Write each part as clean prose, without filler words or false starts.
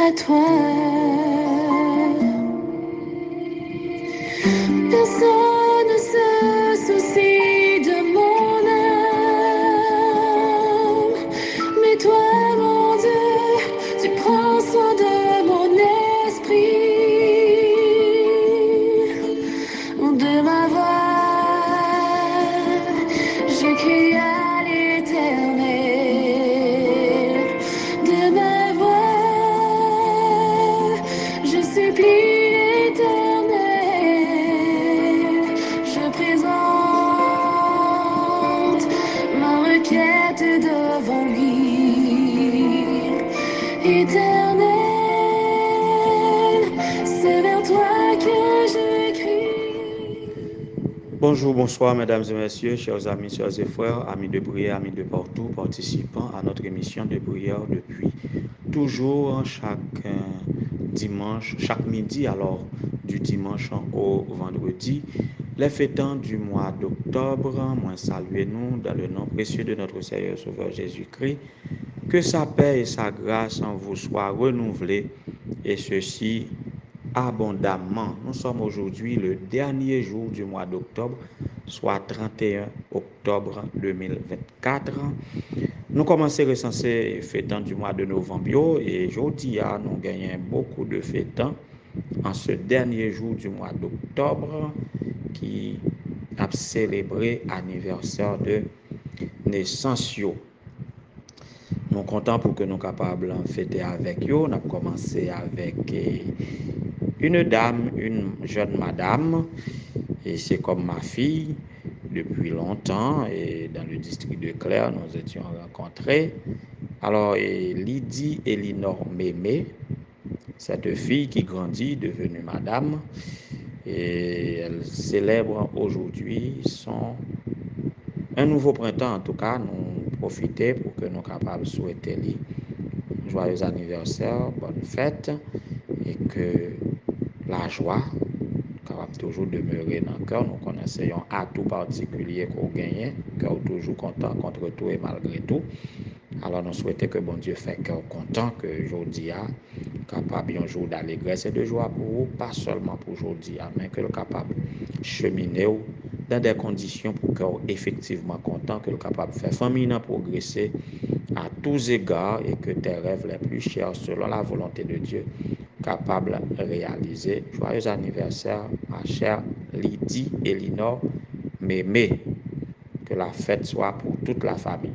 à toi. Personne ne se soucie de mon âme, mais toi, mon Dieu, tu prends soin de mon esprit, de ma voix. Je crie à l'Éternel, de ma voix. Je supplie l'Éternel, je présente ma requête devant lui. Éternel, c'est vers toi que je crie. Bonjour, bonsoir, mesdames et messieurs, chers amis, chers et frères, amis de prière, amis de partout, participants à notre émission de prière depuis toujours chaque dimanche, chaque midi, alors du dimanche au vendredi, les fêtants du mois d'octobre. Moi, saluez-nous dans le nom précieux de notre Seigneur Sauveur Jésus-Christ. Que sa paix et sa grâce en vous soient renouvelées, et ceci abondamment. Nous sommes aujourd'hui le dernier jour du mois d'octobre, soit 31 octobre 2024. Nous commençons à recenser les fêtants du mois de novembre et aujourd'hui, nous gagnons beaucoup de fêtants en ce dernier jour du mois d'octobre qui a célébré l'anniversaire de naissance. Nous sommes contents pour que nous soyons capables de fêter avec eux. On a commencé avec une dame, une jeune madame, et c'est comme ma fille depuis longtemps, et dans le district de Claire, nous étions rencontrés. Alors, Lydie Elinor Mémé, cette fille qui grandit, devenue madame, et elle célèbre aujourd'hui un nouveau printemps. En tout cas, nous profitons pour que nous soyons capables de souhaiter lui joyeux anniversaire, bonne fête, et que la joie capable toujours demeurer dans le cœur. Nous connaissons un atout particulier qu'on gagne, cœur toujours content contre tout et malgré tout. Alors nous souhaitons que bon Dieu fait cœur content, que aujourd'hui a capable un jour d'allégresse et de joie pour vous, pas seulement pour aujourd'hui, mais que le capable cheminer dans des conditions pour cœur effectivement content, que le capable faire famille progresser à tous égards et que tes rêves les plus chers selon la volonté de Dieu capable de réaliser. Joyeux anniversaire, ma chère Lydie Elinor Mémé. Que la fête soit pour toute la famille.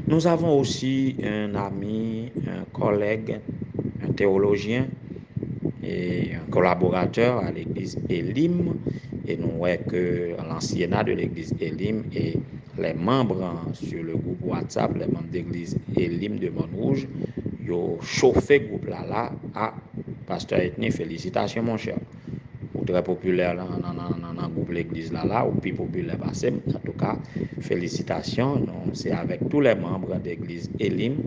Nous avons aussi un ami, un collègue, un théologien et un collaborateur à l'église Elim. Et nous voyons que l'anciennat de l'église Elim et les membres sur le groupe WhatsApp, les membres de l'église Elim de Montrouge, ils ont chauffé le groupe là à Pasteur Ethnie. Félicitations, mon cher. Ou très populaire dans le groupe l'église là, ou plus populaire passé. En tout cas, félicitations. C'est avec tous les membres de l'église Elim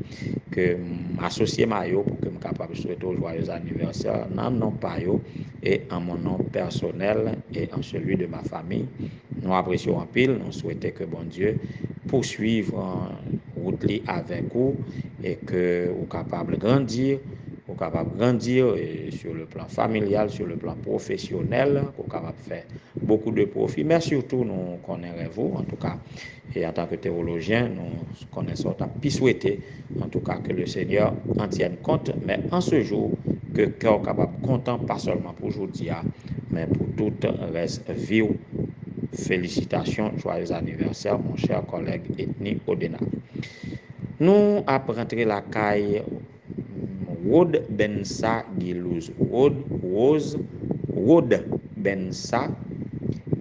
que m'associer maillot pour que je sois capable de souhaiter un joyeux anniversaire dans mon nom paillot et en mon nom personnel et en celui de ma famille. Nous apprécions en pile, nous souhaitons que bon Dieu poursuive route avec vous et que vous capable de grandir. Pour capable grandir sur le plan familial, sur le plan professionnel, pour capable faire beaucoup de profit, mais surtout nous connaissons vous, en tout cas, et en tant que théologien, nous connaissons puis souhaiter, en tout cas, que le Seigneur en tienne compte, mais en ce jour, que cœur capable content, pas seulement pour aujourd'hui, mais pour tout reste vie. Félicitations, joyeux anniversaire, mon cher collègue Ethnie Odena. Nous apprenons la caille Wod Bensa Gilouz. Wod Bensa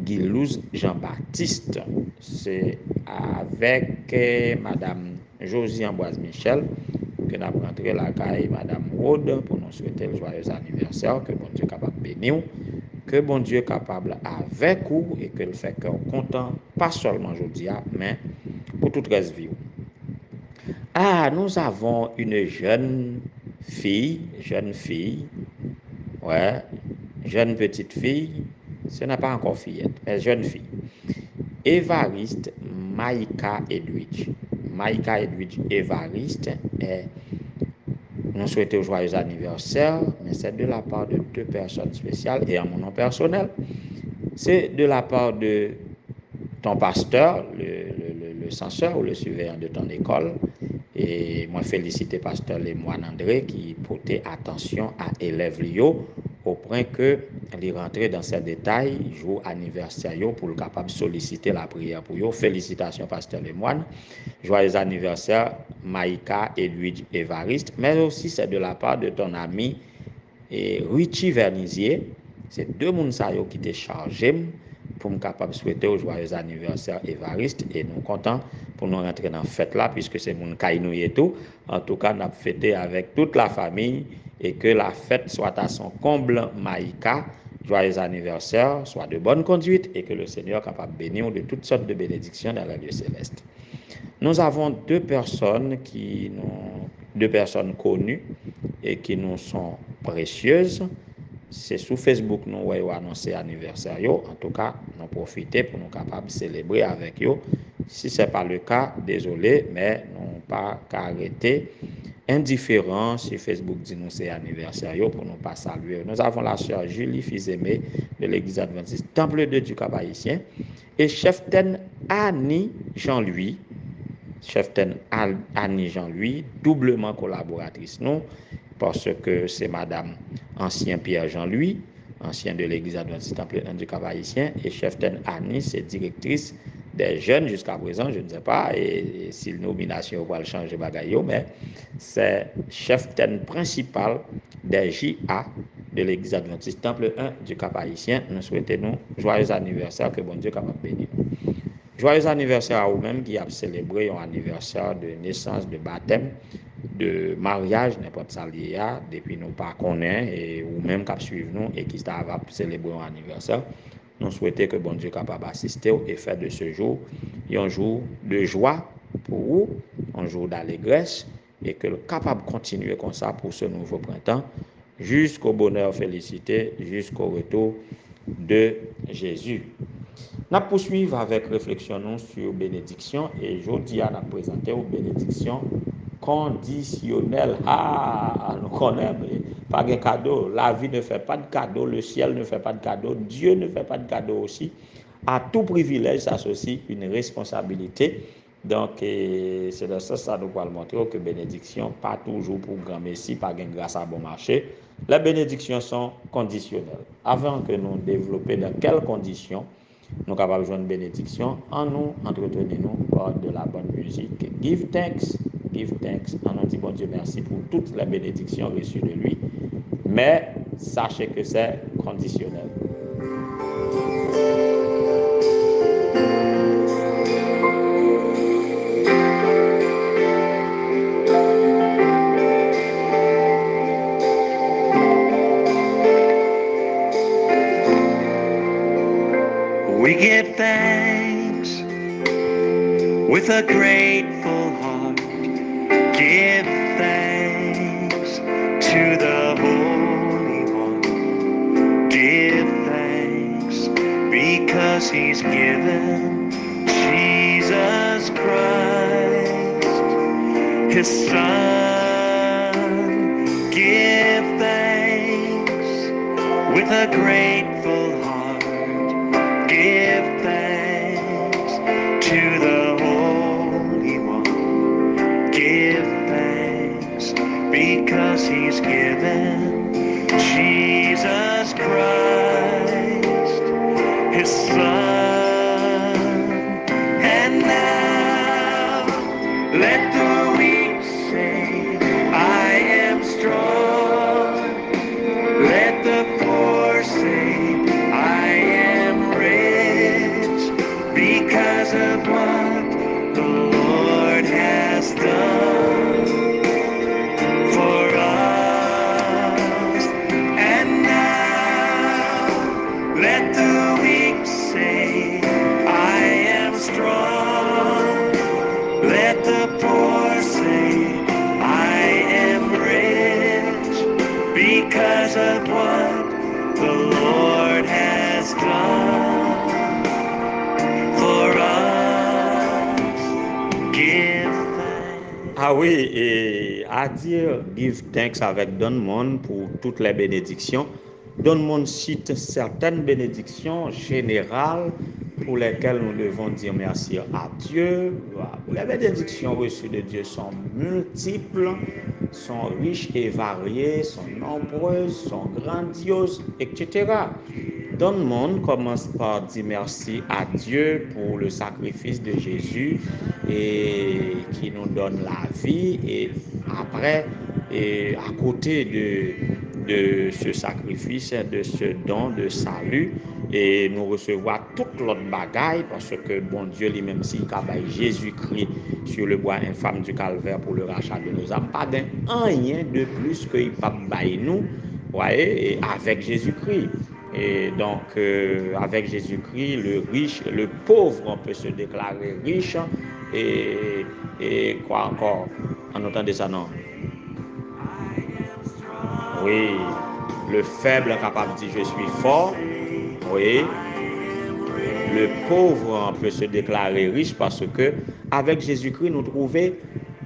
Gilouz Jean-Baptiste. C'est avec Madame Josie Amboise Michel que nous avons rentré la caille Madame Wod pour nous souhaiter le joyeux anniversaire, que bon Dieu capable de bénir, que bon Dieu capable avec vous et que le fait cœur content, pas seulement aujourd'hui, mais pour toute reste vie. Nous avons une jeune fille, ouais, jeune petite fille, ce n'est pas encore fillette, mais jeune fille. Évariste Maïka Edwidge. Maïka Edwidge Évariste est nous souhaiter un joyeux anniversaire, mais c'est de la part de deux personnes spéciales et en mon nom personnel. C'est de la part de ton pasteur, le censeur ou le surveillant de ton école. Et moi féliciter pasteur Lemoine André qui portait attention à élèves Lio au point que les rentrer dans ces détails jour anniversaire pour le capable solliciter la prière pour eux. Félicitations pasteur Lemoine. Joyeux anniversaire Maïka et Luigi Évariste, mais aussi c'est de la part de ton ami Richie Vernisier. C'est deux personnes qui étaient chargés pour me capable souhaiter au joyeux anniversaire Évariste et nous contents pour nous rentrer dans la fête là puisque c'est mon caïnou et tout. En tout cas, nous avons fêté avec toute la famille et que la fête soit à son comble Maïka. Joyeux anniversaire, soit de bonne conduite et que le Seigneur soit capable de bénir de toutes sortes de bénédictions dans la vie céleste. Nous avons deux personnes connues et qui nous sont précieuses. C'est sur Facebook nous avons annoncé l'anniversaire. En tout cas, nous profitons pour nous capables de célébrer avec eux. Si ce n'est pas le cas, désolé, mais nous pas arrêter indifférent si Facebook dit nous c'est anniversaire pour nous pas saluer. Nous avons la sœur Julie Fils-Aimé de l'église adventiste Temple de Dieu Cap-Haïtien et cheftaine Annie Jean-Louis. Cheftaine Annie Jean-Louis, doublement collaboratrice nous, parce que c'est madame ancien Pierre Jean-Louis, ancien de l'église adventiste Temple du Cap-Haïtien, et cheftaine Annie, c'est directrice des jeunes jusqu'à présent, je ne sais pas, et si la nomination va le changer bagaille, mais c'est cheftaine principale des JA de l'église adventiste Temple 1 du Cap-Haïtien. Nous souhaitons joyeux anniversaire, que bon Dieu capable de bénir. Joyeux anniversaire à vous-même qui a célébré un anniversaire de naissance, de baptême, de mariage, n'importe ça lié à, depuis nous pas connaît et ou même qui suivent nous et qui va célébrer un anniversaire. Nous souhaitons que bon Dieu capable d'assister et faire de ce jour un jour de joie pour vous, un jour d'allégresse et que le capable continuer comme ça pour ce nouveau printemps jusqu'au bonheur félicité, jusqu'au retour de Jésus. Nous poursuivons avec réflexion sur bénédiction et aujourd'hui nous présentons une bénédiction conditionnelle. Nous connaissons pas de cadeau. La vie ne fait pas de cadeau, le ciel ne fait pas de cadeau, Dieu ne fait pas de cadeau aussi. À tout privilège s'associe une responsabilité. Donc, c'est de ça que nous allons montrer que bénédiction, pas toujours pour grand messie, pas grâce à bon marché. Les bénédictions sont conditionnelles. Avant que nous développions dans quelles conditions nous sommes capables de jouer une bénédiction, en nous entretenons par de la bonne musique. Give thanks, en nous dit bon Dieu merci pour toutes les bénédictions reçues de lui, mais sachez que c'est conditionnel. We give thanks with a grateful heart. Give thanks to the Holy One. Give thanks because He's given Jesus Christ, His Son. Give thanks with a grateful heart. Give thanks to the Holy One. Give thanks because He's given Jesus Christ, His Son. And now let the weak say, I am strong. Let the poor say, I am rich because of what the Lord has done for us. And now let the weak say, I am strong. Let the poor say, I am rich because of what the Lord has done for us. Give thanks. Ah oui, et à dire give thanks avec donne-monde pour toutes les bénédictions. Donne-monde cite certaines bénédictions générales pour lesquelles nous devons dire merci à Dieu. Les bénédictions reçues de Dieu sont multiples, sont riches et variées, sont nombreuses, sont grandioses, etc. Donne-monde commence par dire merci à Dieu pour le sacrifice de Jésus et qui nous donne la vie. Et après, et à côté de ce sacrifice, de ce don de salut, et nous recevoir toute l'autre bagaille parce que bon Dieu lui-même s'il cabaye Jésus-Christ sur le bois infâme du calvaire pour le rachat de nos âmes, pas d'un rien de plus qu'il pas bailler nous, voyez, et avec Jésus-Christ. Et donc, avec Jésus-Christ, le riche, le pauvre, on peut se déclarer riche. Et quoi encore? On entendait ça, non? Oui, le faible capable de dire je suis fort. Oui, le pauvre, on peut se déclarer riche parce que avec Jésus-Christ, nous trouvons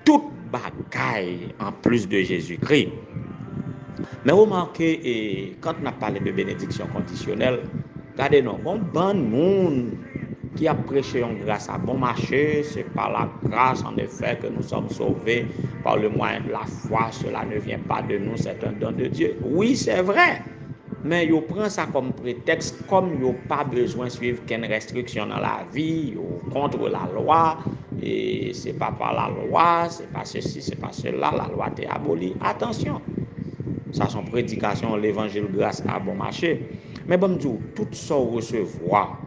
toute bagaille en plus de Jésus-Christ. Mais remarquez, et quand on a parlé de bénédiction conditionnelle, regardez, non, bon monde qui a prêché en grâce à bon marché, c'est par la grâce en effet que nous sommes sauvés par le moyen de la foi, cela ne vient pas de nous, c'est un don de Dieu. Oui, c'est vrai, mais ils prennent ça comme prétexte, comme ils n'ont pas besoin de suivre qu'une restriction dans la vie, ils contre la loi, et c'est pas par la loi, c'est pas ceci, c'est pas cela, la loi est abolie. Attention! Ça son prédication l'évangile grâce à bon marché. Mais bon Dieu, tout ça recevoir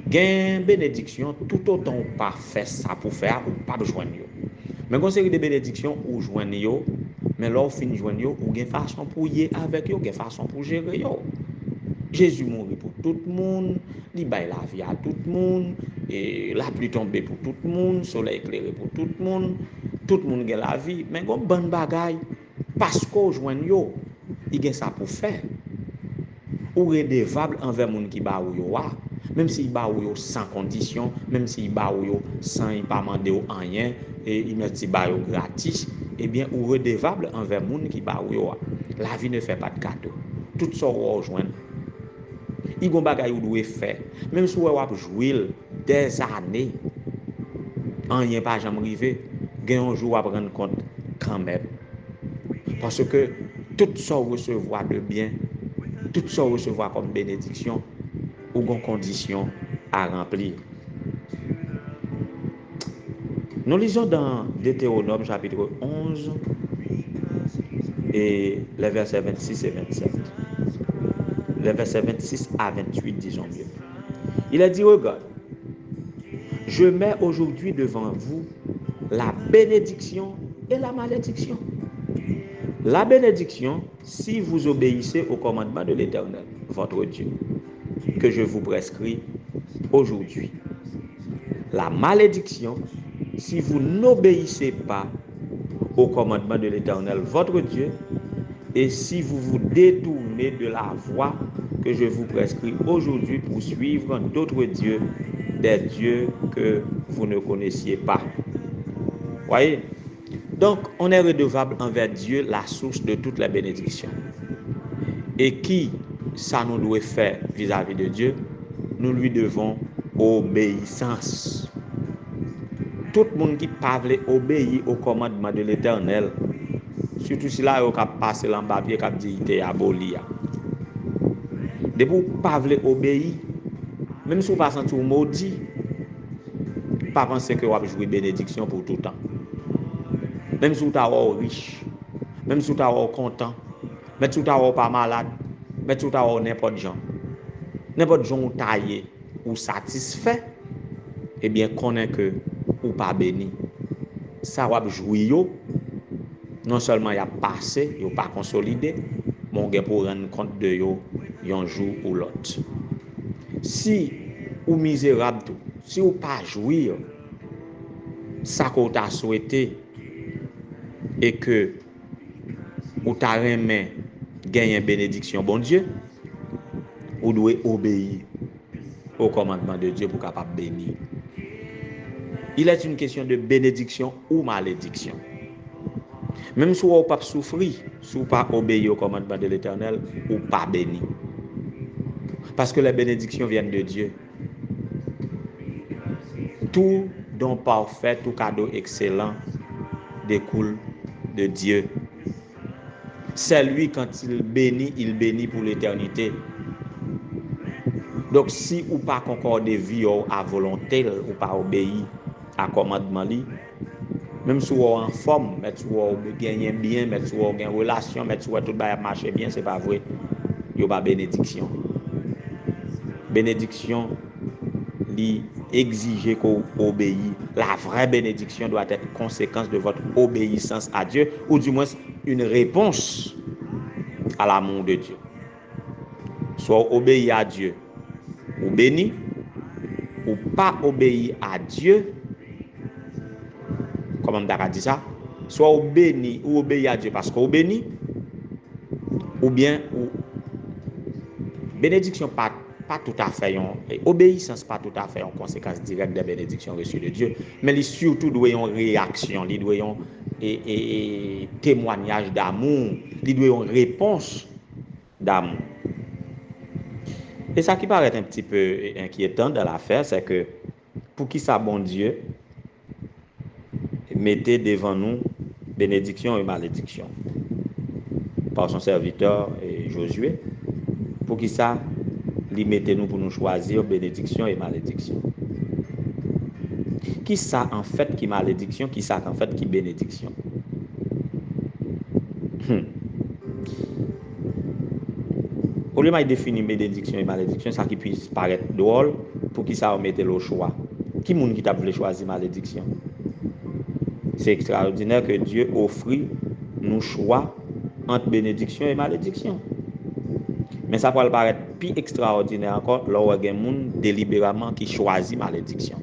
gain bénédiction tout autant ou pas fait ça pour faire ou pas besoin yo. Mais quand série de bénédictions ou joindre yo, mais là fin joindre yo ou gain façon pour y avec yo, gain façon pour gérer yo. Jésus mourit pour tout le monde, il baille la vie à tout le monde, et la pluie tombée pour tout le monde, soleil éclairé pour tout le monde gagne la vie, mais comme bonne bagaille parce qu'on joigne yo, il gagne ça pour faire. Ou redevable envers moun qui ba ou yo wa, même si ba ou yo sans condition, même si ba ou yo sans il pas mandé ou rien et il met si ba yo gratis, eh bien ou redevable envers moun qui ba ou yo wa. La vie ne fait pas de cadeau. Tout ça ou rejoindre. Il gon bagay ou doit faire, même si ou ap jouer des années, rien pas jamais arrivé, gen un jour à prendre compte quand même. Parce que tout ça recevoir de bien, tout ça recevoir comme bénédiction, ou gon condition à remplir. Nous lisons dans Deutéronome chapitre 11 et les versets 26 et 27. Les versets 26 à 28, disons mieux. Il a dit, regarde, je mets aujourd'hui devant vous la bénédiction et la malédiction. La bénédiction, si vous obéissez au commandement de l'Éternel, votre Dieu, que je vous prescris aujourd'hui. La malédiction, si vous n'obéissez pas au commandement de l'Éternel, votre Dieu, et si vous vous détournez de la voie que je vous prescris aujourd'hui pour suivre d'autres dieux, des dieux que vous ne connaissiez pas. Voyez? Donc, on est redevable envers Dieu, la source de toutes les bénédictions. Et qui ça nous doit faire vis-à-vis de Dieu? Nous lui devons obéissance. Tout le monde qui parle obéit au commandement de l'Éternel, surtout si là, il a passé l'embapier, il a dit qu'il est aboli. De vous parler obéir, même si vous passez tout maudit, pas penser que vous avez joué bénédiction pour tout le temps. Même si vous êtes riche, même si vous êtes content, même si vous n'êtes pas malade, même si vous êtes n'importe gens ou taillé ou satisfait, eh bien, connaît que ou pas béni. Ça va jouer, non seulement il y a passé, il n'y a pas consolidé, mais on pour rendre compte de yo un jour ou l'autre. Si ou misérable, si ou pas jouir, ça qu'on t'a souhaité, et que ou t'a remis gagner une bénédiction, bon Dieu, ou doit obéir au commandement de Dieu pour capable bénir. Il est une question de bénédiction ou malédiction. Même si on pas souffrir, si on pas obéir au commandement de l'Éternel, ou pas béni. Parce que les bénédictions viennent de Dieu. Tout don parfait, tout cadeau excellent découle de Dieu. C'est lui, quand il bénit pour l'éternité. Donc si ou pas concorde vie à volonté, ou pas obéir à commandement li, même si on en forme, mais si on gagne bien, mais si on gagne relation, mais si on tout va marcher bien, c'est pas vrai. Il n'y a pas bénédiction. Bénédiction li exige qu'on obéit. La vraie bénédiction doit être conséquence de votre obéissance à Dieu, ou du moins une réponse à l'amour de Dieu. Soit obéir à Dieu, ou béni, ou pas obéir à Dieu, comment on a dit ça, soit ou béni ou obéir à Dieu parce qu'on béni, ou bien ou bénédiction pas tout à fait, obéissance pas tout à fait en conséquence directe des bénédictions reçues de Dieu, mais il surtout doit une réaction, il doit un témoignage d'amour, il doit une réponse d'amour. Et ça qui paraît un petit peu inquiétant dans l'affaire, c'est que pour qui ça bon Dieu mettez devant nous bénédiction et malédiction par son serviteur Josué, pour qui ça li mettez nous pour nous choisir bénédiction et malédiction. Qui ça en fait qui malédiction, qui ça en fait qui bénédiction? Au lieu de définir bénédiction et malédiction, ça qui puisse paraître drôle, pour qui ça on mette le choix. Qui monde qui t'a voulu choisir malédiction? C'est extraordinaire que Dieu offre nous choix entre bénédiction et malédiction. Mais ça peut paraître plus extraordinaire encore lorsqu'il y a des gens délibérément qui choisissent malédiction.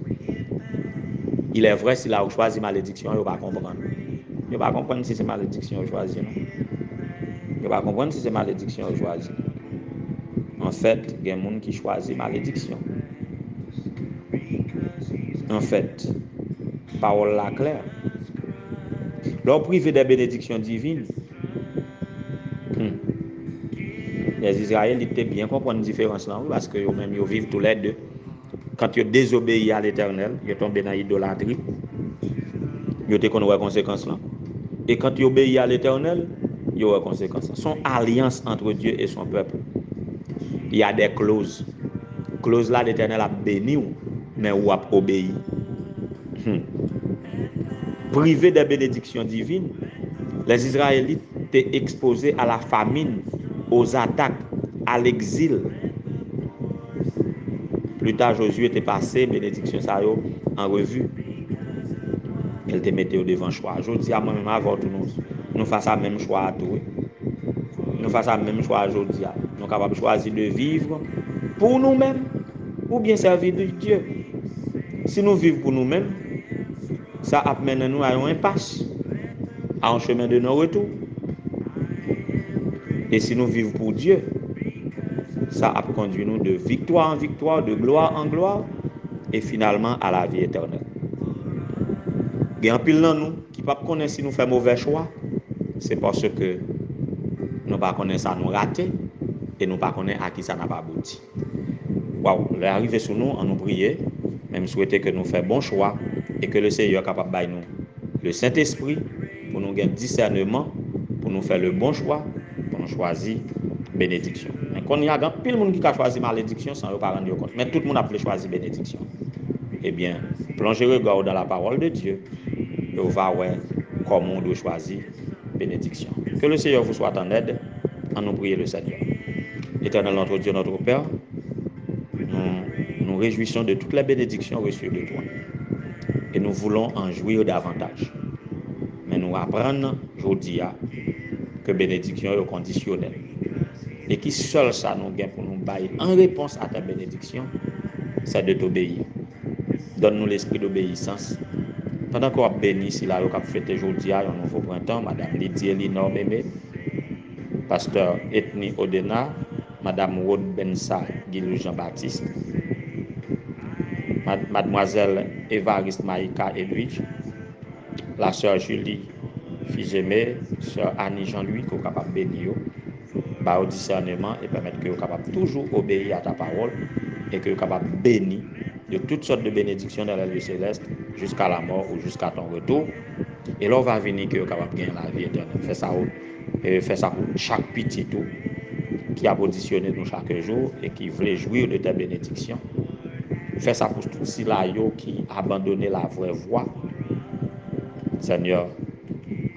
Il est vrai, si là vous choisissez malédiction, vous ne va pas comprendre. Vous ne va pas comprendre si c'est malédiction vous choisissez. Vous ne va pas comprendre si c'est malédiction vous choisissez. En fait, il y a des gens qui choisissent malédiction. En fait, parole là claire. Leur privé des bénédictions divines, les Israéliens étaient bien comprendre la différence là, parce que eux-mêmes ils vivent tous les deux. Quand ils désobéissent à l'Éternel, ils tombent dans l'idolâtrie. Ils te connaissent les conséquences là. Et quand ils obéissent à l'Éternel, ils ont les conséquences. Son alliance entre Dieu et son peuple. Il y a des clauses. Clauses là, l'Éternel a béni, mais ou a obéi. Privés des bénédictions divines, les Israélites étaient exposés à la famine, aux attaques, à l'exil. Plus tard, Josué était passé, bénédiction ça en revue. Elle te mettait au devant choix. Je dis à moi-même avant tout nous faisons le même choix à tout. Nous faisons le même choix aujourd'hui. Nous sommes capables de choisir de vivre pour nous-mêmes ou bien servir de Dieu. Si nous vivons pour nous-mêmes, ça amène nous à une impasse, à un chemin de non-retour. Et si nous vivons pour Dieu, ça a conduit nous de victoire en victoire, de gloire en gloire, et finalement à la vie éternelle. Il y a un pile dans nous qui ne connaît pas si nous faisons mauvais choix, c'est parce que nous ne connaissons pas ça nous rater, et nous ne connaissons pas à qui ça n'a pas abouti. Waouh, l'arrivée sur nous, on nous prier, même souhaiter que nous fassions bon choix, et que le Seigneur est capable de nous le Saint-Esprit pour nous gagner discernement, pour nous faire le bon choix, pour nous choisir bénédiction. Mais quand il y a pile de monde qui a choisi malédiction sans ne pas rendre compte, mais tout le monde a pu choisir bénédiction. Eh bien, plongez regard dans la parole de Dieu et on va voir comment on doit choisir bénédiction. Que le Seigneur vous soit en aide, en nous prier le Seigneur. Éternel notre Dieu, notre Père, nous réjouissons de toutes les bénédictions reçues de toi. Et nous voulons en jouir davantage. Mais nous apprenons aujourd'hui que bénédiction est conditionnelle. Et qui seul ça nous gagne pour nous bailler en réponse à ta bénédiction, c'est de t'obéir. Donne-nous l'esprit d'obéissance. Pendant qu'on a béni, si là, on a fêté aujourd'hui un nouveau printemps, Madame Lydie Elinor Bébé, Pasteur Ethnie Odena, Madame Rod Bensa, Guilou Jean-Baptiste, Mademoiselle Évariste Maïka Edwidge, la sœur Julie Fizemé, sœur Annie Jean-Louis, qui est capable de bénir, au discernement et permettre que vous capable toujours obéir à ta parole et que vous capable de bénir de toutes sortes de bénédictions dans la vie céleste jusqu'à la mort ou jusqu'à ton retour. Et là, on va venir que vous capable de gagner la vie éternelle. Fais ça pour chaque petit tout qui a positionné nous chaque jour et qui voulait jouir de tes bénédictions. Fais ça pour tous ceux qui abandonné la vraie voie. Seigneur,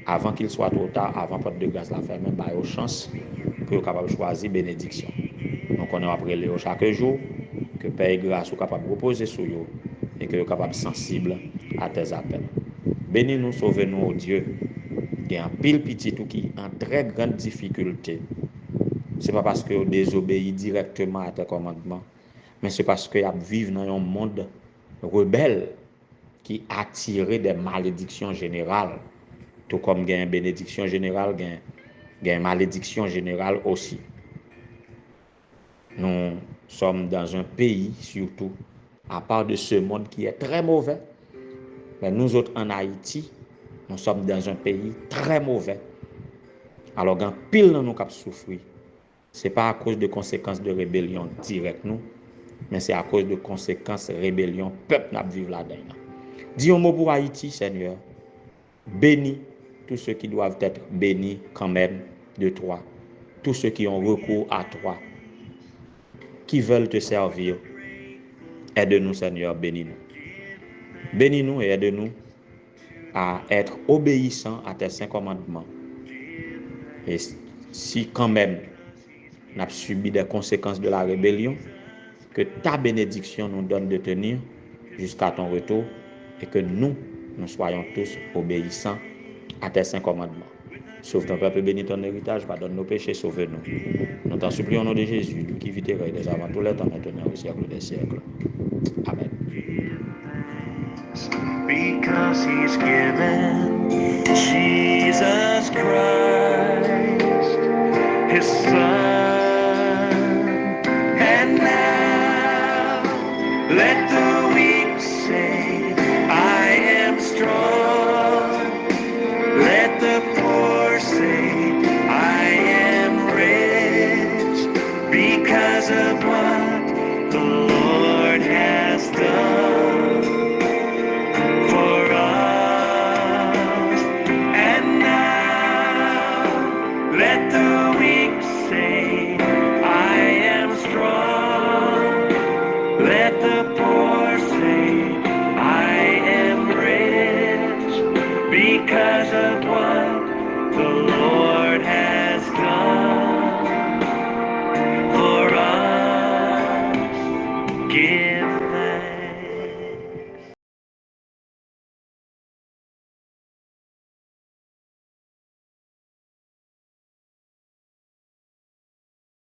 avant qu'il soit trop tard, avant porte de grâce la ferme, bah aux chances que vous capable de choisir bénédiction. Donc on est après Léo chaque jour, que Père et grâce soit capable de reposer sur vous et que vous capable sensible à tes appels. Bénis-nous, sauvez-nous, oh Dieu. Il y a un pile petit tout qui en très grande difficulté. Ce n'est pas parce que vous désobéissez directement à tes commandements, mais c'est parce que vous vivez dans un monde rebelle qui attire des malédictions générales. Tout comme il y a une bénédiction générale, il y a une malédiction générale aussi. Nous sommes dans un pays, surtout, à part de ce monde qui est très mauvais, mais nous autres en Haïti, nous sommes dans un pays très mauvais. Alors, quand pile nous avons souffert, ce n'est pas à cause de conséquences de rébellion directe, nous, mais c'est à cause de conséquences de rébellion, peuple n'a vivre là-dedans. Dis un mot pour Haïti, Seigneur. Bénis tous ceux qui doivent être bénis quand même de toi. Tous ceux qui ont recours à toi, qui veulent te servir. Aide-nous, Seigneur, bénis-nous. Bénis-nous et aide-nous à être obéissants à tes saints commandements. Et si quand même nous avons subi des conséquences de la rébellion, que ta bénédiction nous donne de tenir jusqu'à ton retour et que nous soyons tous obéissants à tes saints commandements. Sauve ton peuple, bénis ton héritage, pardonne nos péchés, sauve-nous. Nous t'en supplions au nom de Jésus, lui qui vit et règne avant tous les temps, maintenant au siècle des siècles. Amen. Because he's given Jesus Christ, his son.